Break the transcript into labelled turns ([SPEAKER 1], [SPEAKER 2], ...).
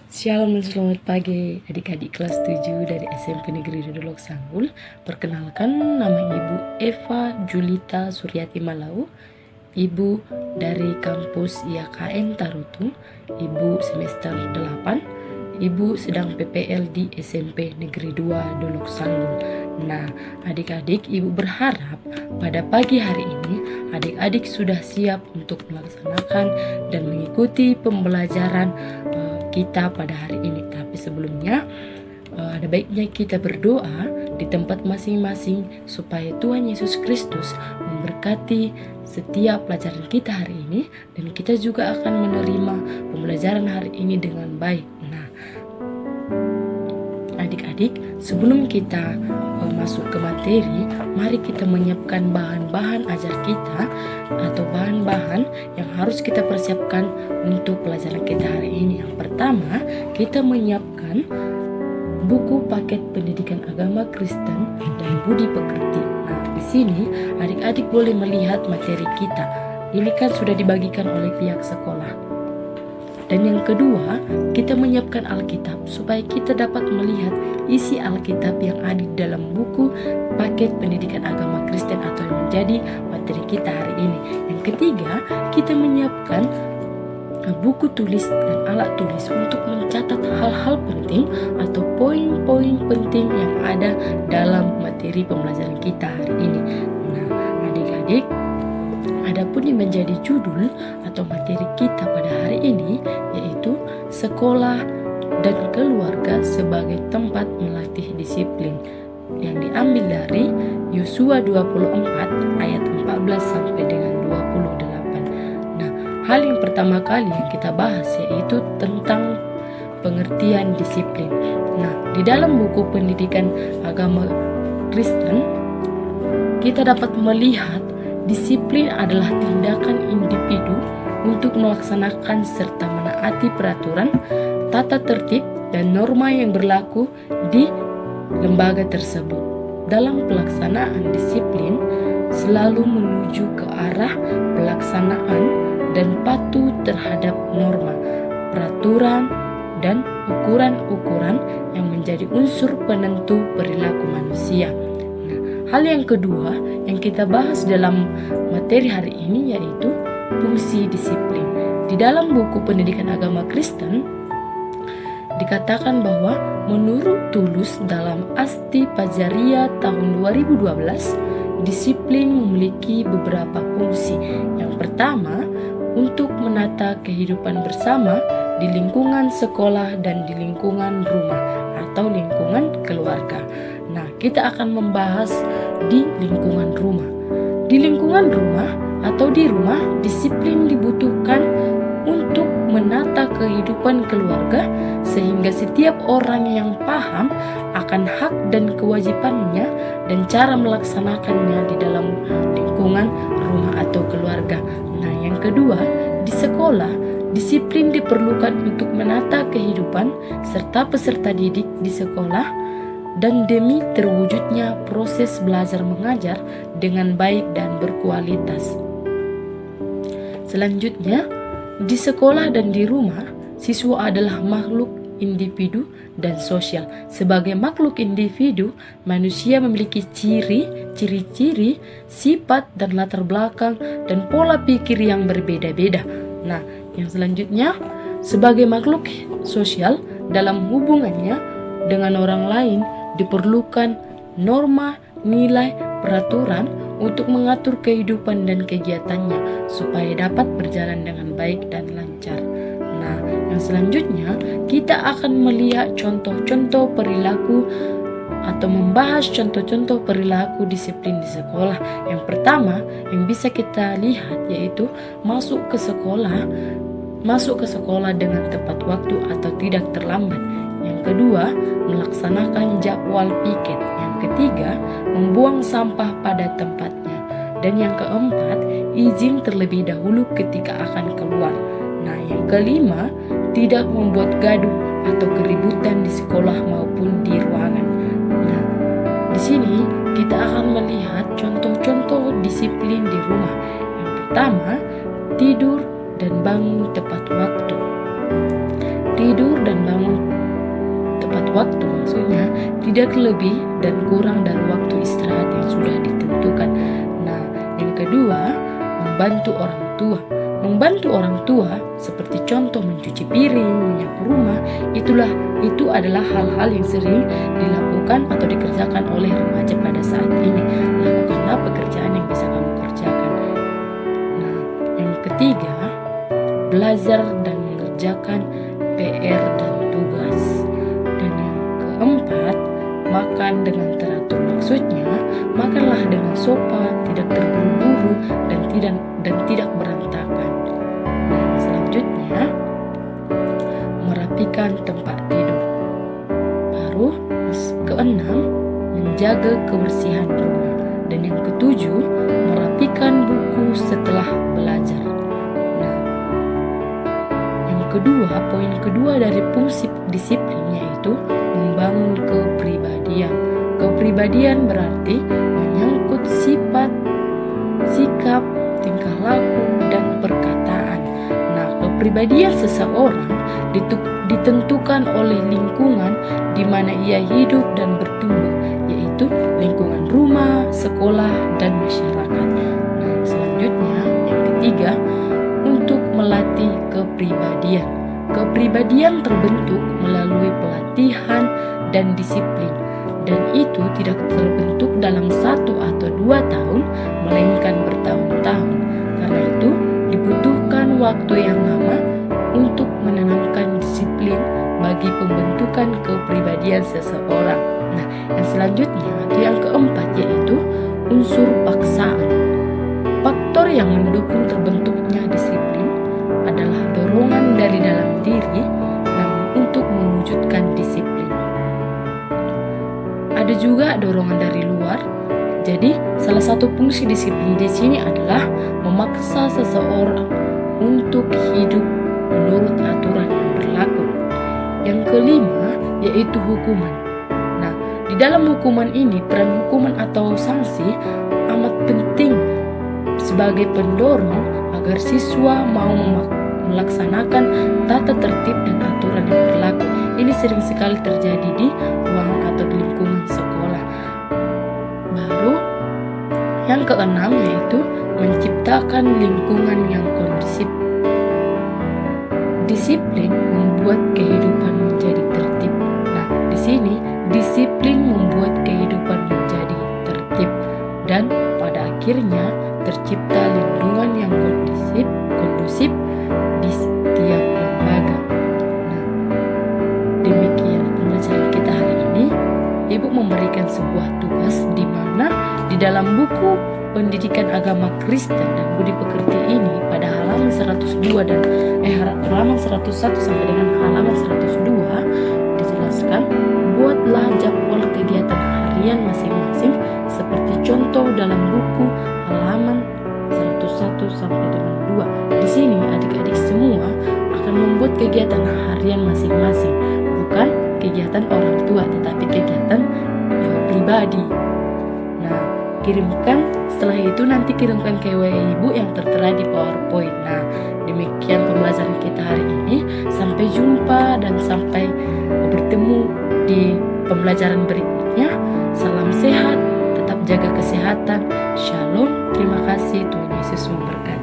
[SPEAKER 1] Shalom dan selamat pagi adik-adik kelas 7 dari SMP Negeri Dodolok Sanggul. Perkenalkan, nama Ibu Eva Julita Suryati Malau, Ibu dari kampus IAKN Tarutung, Ibu semester 8, Ibu sedang PPL di SMP Negeri 2 Dolok Sanggul. Nah, adik-adik, Ibu berharap pada pagi hari ini adik-adik sudah siap untuk melaksanakan dan mengikuti pembelajaran kita pada hari ini. Tapi sebelumnya ada baiknya kita berdoa di tempat masing-masing supaya Tuhan Yesus Kristus memberkati setiap pelajaran kita hari ini, dan kita juga akan menerima pembelajaran hari ini dengan baik. Nah, adik-adik, sebelum kita masuk ke materi, mari kita menyiapkan bahan-bahan ajar kita atau bahan-bahan yang harus kita persiapkan untuk pelajaran kita hari ini. Yang pertama, kita menyiapkan buku paket pendidikan agama Kristen dan budi pekerti. Nah, di sini adik-adik boleh melihat materi kita. Ini kan sudah dibagikan oleh pihak sekolah. Dan yang kedua, kita menyiapkan Alkitab supaya kita dapat melihat isi Alkitab yang ada di dalam buku paket pendidikan agama Kristen atau yang menjadi materi kita hari ini. Yang ketiga, kita menyiapkan buku tulis dan alat tulis untuk mencatat hal-hal penting atau poin-poin penting yang ada dalam materi pembelajaran kita hari ini. Nah, adik-adik, adapun yang menjadi judul atau materi kita pada hari ini yaitu sekolah dan keluarga sebagai tempat melatih disiplin, yang diambil dari Yosua 24 ayat 14 sampai dengan 28. Nah, hal yang pertama kali yang kita bahas yaitu tentang pengertian disiplin. Nah, di dalam buku pendidikan agama Kristen kita dapat melihat disiplin adalah tindakan individu untuk melaksanakan serta menaati peraturan, tata tertib, dan norma yang berlaku di lembaga tersebut. Dalam pelaksanaan disiplin selalu menuju ke arah pelaksanaan dan patuh terhadap norma, peraturan, dan ukuran-ukuran yang menjadi unsur penentu perilaku manusia. Hal yang kedua yang kita bahas dalam materi hari ini yaitu fungsi disiplin. Di dalam buku pendidikan agama Kristen dikatakan bahwa menurut Tulus dalam Asti Pajaria tahun 2012, disiplin memiliki beberapa fungsi. Yang pertama, untuk menata kehidupan bersama di lingkungan sekolah dan di lingkungan rumah atau lingkungan keluarga. Nah, kita akan membahas di lingkungan rumah. Di lingkungan rumah atau di rumah, disiplin dibutuhkan untuk menata kehidupan keluarga sehingga setiap orang yang paham akan hak dan kewajibannya dan cara melaksanakannya di dalam lingkungan rumah atau keluarga. Nah, yang kedua, di sekolah, disiplin diperlukan untuk menata kehidupan serta peserta didik di sekolah dan demi terwujudnya proses belajar mengajar dengan baik dan berkualitas. Selanjutnya, di sekolah dan di rumah, siswa adalah makhluk individu dan sosial. Sebagai makhluk individu, manusia memiliki ciri-ciri, sifat dan latar belakang dan pola pikir yang berbeda-beda. Nah, yang selanjutnya, sebagai makhluk sosial, dalam hubungannya dengan orang lain diperlukan norma, nilai, peraturan untuk mengatur kehidupan dan kegiatannya supaya dapat berjalan dengan baik dan lancar. Nah, yang selanjutnya kita akan melihat contoh-contoh perilaku atau membahas contoh-contoh perilaku disiplin di sekolah. Yang pertama yang bisa kita lihat yaitu masuk ke sekolah dengan tepat waktu atau tidak terlambat. Yang kedua, melaksanakan jadwal piket. Yang ketiga, membuang sampah pada tempatnya. Dan yang keempat, izin terlebih dahulu ketika akan keluar. Nah, yang kelima, tidak membuat gaduh atau keributan di sekolah maupun di ruangan. Nah, di sini kita akan melihat contoh-contoh disiplin di rumah. Yang pertama, tidur dan bangun tepat waktu. Tidur dan bangun tepat waktu maksudnya tidak lebih dan kurang dari waktu istirahat yang sudah ditentukan. Nah, yang kedua, membantu orang tua. Membantu orang tua seperti contoh mencuci piring, menyapu rumah, itu adalah hal-hal yang sering dilakukan atau dikerjakan oleh remaja pada saat ini. Lakukanlah pekerjaan yang bisa kamu kerjakan. Nah, yang ketiga, belajar dan mengerjakan PR dan tugas. Dan yang keempat, makan dengan teratur. Maksudnya, makanlah dengan sopan, tidak terburu-buru dan tidak berantakan. Nah, selanjutnya, merapikan tempat tidur. Baru keenam, menjaga kebersihan rumah. Dan yang ketujuh, merapikan buku setelah belajar. Poin kedua dari fungsi disiplin yaitu membangun kepribadian. Kepribadian berarti menyangkut sifat, sikap, tingkah laku, dan perkataan. Nah, kepribadian seseorang ditentukan oleh lingkungan di mana ia hidup dan bertumbuh, yaitu lingkungan rumah, sekolah, dan masyarakat. Nah, selanjutnya yang ketiga, untuk melatih kepribadian. Kepribadian terbentuk melalui pelatihan dan disiplin, dan itu tidak terbentuk dalam 1 atau 2 tahun, melainkan bertahun-tahun. Karena itu dibutuhkan waktu yang lama untuk menanamkan disiplin bagi pembentukan kepribadian seseorang. Nah, yang selanjutnya atau yang keempat yaitu unsur paksaan. Faktor yang mendukung terbentuknya disiplin adalah dorongan dari dalam diri, namun untuk mewujudkan disiplin. Ada juga dorongan dari luar. Jadi, salah satu fungsi disiplin di sini adalah memaksa seseorang untuk hidup menurut aturan yang berlaku. Yang kelima yaitu hukuman. Nah, di dalam hukuman ini peran hukuman atau sanksi amat penting sebagai pendorong agar siswa mau melaksanakan tata tertib dan aturan yang berlaku. Ini sering sekali terjadi di ruangan atau di lingkungan sekolah. Baru yang keenam yaitu menciptakan lingkungan yang kondusif. Disiplin membuat kehidupan menjadi tertib. Nah, di sini disiplin membuat kehidupan menjadi tertib dan pada akhirnya tercipta lingkungan yang kondusif di setiap lembaga. Nah, demikian pembelajaran kita hari ini. Ibu memberikan sebuah tugas di mana di dalam buku Pendidikan Agama Kristen dan Budi Pekerti ini pada halaman 102 dan halaman 101 sampai dengan halaman 102 dijelaskan, buatlah jadwal kegiatan harian masing-masing seperti contoh dalam buku halaman 101 sampai dengan 2. Di sini adik-adik semua akan membuat kegiatan harian masing-masing, bukan kegiatan orang tua tetapi kegiatan pribadi. Nah, setelah itu nanti kirimkan ke WA ibu yang tertera di PowerPoint. Nah, demikian pembelajaran kita hari ini. Sampai jumpa dan sampai bertemu di pembelajaran berikutnya. Salam sehat, tetap jaga kesehatan. Shalom, terima kasih, Tuhan Yesus memberkati.